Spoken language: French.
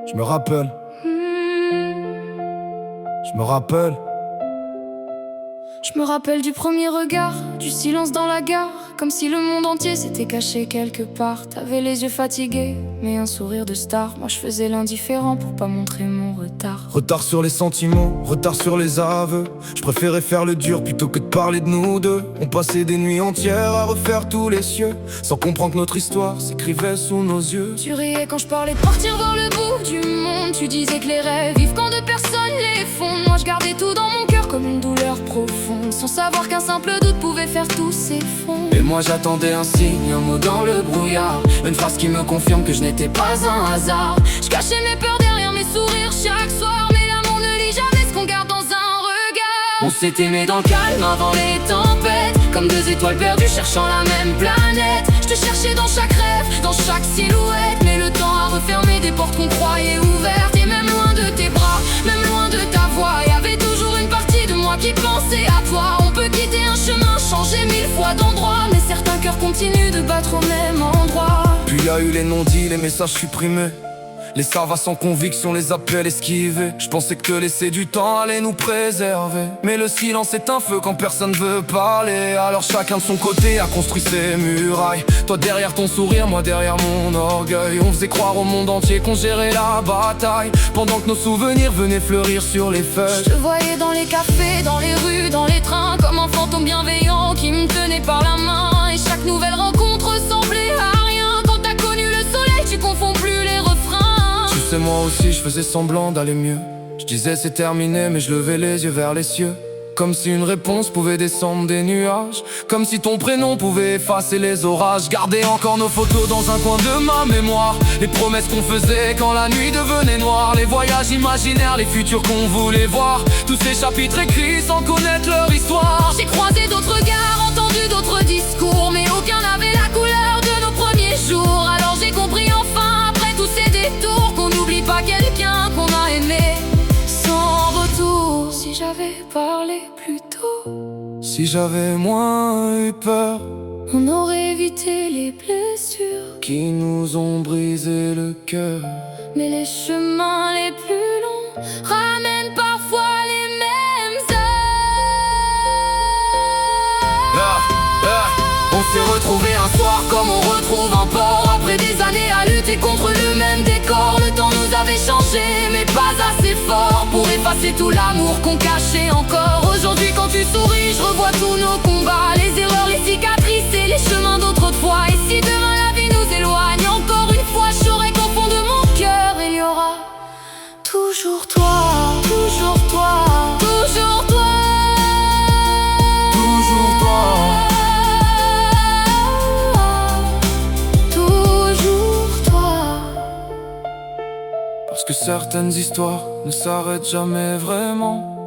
Je me rappelle. Je me rappelle. Je me rappelle du premier regard, du silence dans la gare, comme si le monde entier s'était caché quelque part. T'avais les yeux fatigués, mais un sourire de star. Moi je faisais l'indifférent pour pas montrer mon retard. Retard sur les sentiments, retard sur les aveux. Je préférais faire le dur plutôt que de parler de nous deux. On passait des nuits entières à refaire tous les cieux, sans comprendre que notre histoire s'écrivait sous nos yeux. Tu riais quand je parlais de partir voir le bout du monde. Tu disais que les rêves vivent quand deux personnes les font. Moi je gardais tout dans mon cœur comme une douleur profonde, sans savoir qu'un simple doute pouvait faire tous ces fonds. Et moi j'attendais un signe, un mot dans le brouillard, une phrase qui me confirme que je n'étais pas un hasard. Je cachais mes peurs derrière mes sourires chaque soir, mais l'amour ne lit jamais ce qu'on garde dans un regard. On s'est aimé dans le calme avant les tempêtes, comme deux étoiles perdues cherchant la même planète. Je te cherchais dans chaque rêve, dans chaque silhouette, mais le temps a refermé des portes qu'on croyait ouvertes. Et même loin de tes bras, même loin de ta voix, y avait toujours une partie de moi qui pensait à toi. On peut quitter un chemin, changer 1000 fois d'endroit, mais certains cœurs continuent de battre au même endroit. Puis y a eu les non-dits, les messages supprimés, les ça va sans conviction, les appels esquivés. Je pensais que te laisser du temps allait nous préserver, mais le silence est un feu quand personne veut parler. Alors chacun de son côté a construit ses murailles, toi derrière ton sourire, moi derrière mon orgueil. On faisait croire au monde entier qu'on gérait la bataille, pendant que nos souvenirs venaient fleurir sur les feuilles. Je te voyais dans les cafés, dans les rues, dans les trains, comme un fantôme bienveillant qui me tenait par la main. Et chaque nouvelle rencontre ressemblait à rien. Quand t'as connu le soleil, tu confonds plus les refrains. Tu sais, moi aussi je faisais semblant d'aller mieux. Je disais c'est terminé, mais je levais les yeux vers les cieux, comme si une réponse pouvait descendre des nuages, comme si ton prénom pouvait effacer les orages. Garder encore nos photos dans un coin de ma mémoire, les promesses qu'on faisait quand la nuit devenait noire, les voyages imaginaires, les futurs qu'on voulait voir, tous ces chapitres écrits sans connaître leur histoire. J'ai croisé d'autres regards, entendu d'autres discours, mais aucun n'avait la couleur de nos premiers jours. Alors j'ai compris enfin, après tous ces détours, qu'on n'oublie pas quelqu'un qu'on a aimé sans retour. Si j'avais parlé plus tôt, si j'avais moins eu peur, on aurait évité les blessures qui nous ont brisé le cœur. Mais les chemins les plus longs ramènent parfois les mêmes heures. On s'est retrouvés un soir comme on retrouve un port, Après des années à lutter contre le même décor, le temps nous avait changé, mais pas assez fort pour effacer tout l'amour qu'on cachait encore. Aujourd'hui quand tu souris, je revois tous nos combats, les erreurs, les cicatrices et les chemins d'autrefois. Et si demain la vie nous éloigne, encore une fois, je saurai qu'au fond de mon cœur, il y aura toujours toi, toujours toi, toujours toi, toujours toi. Parce que certaines histoires ne s'arrêtent jamais vraiment.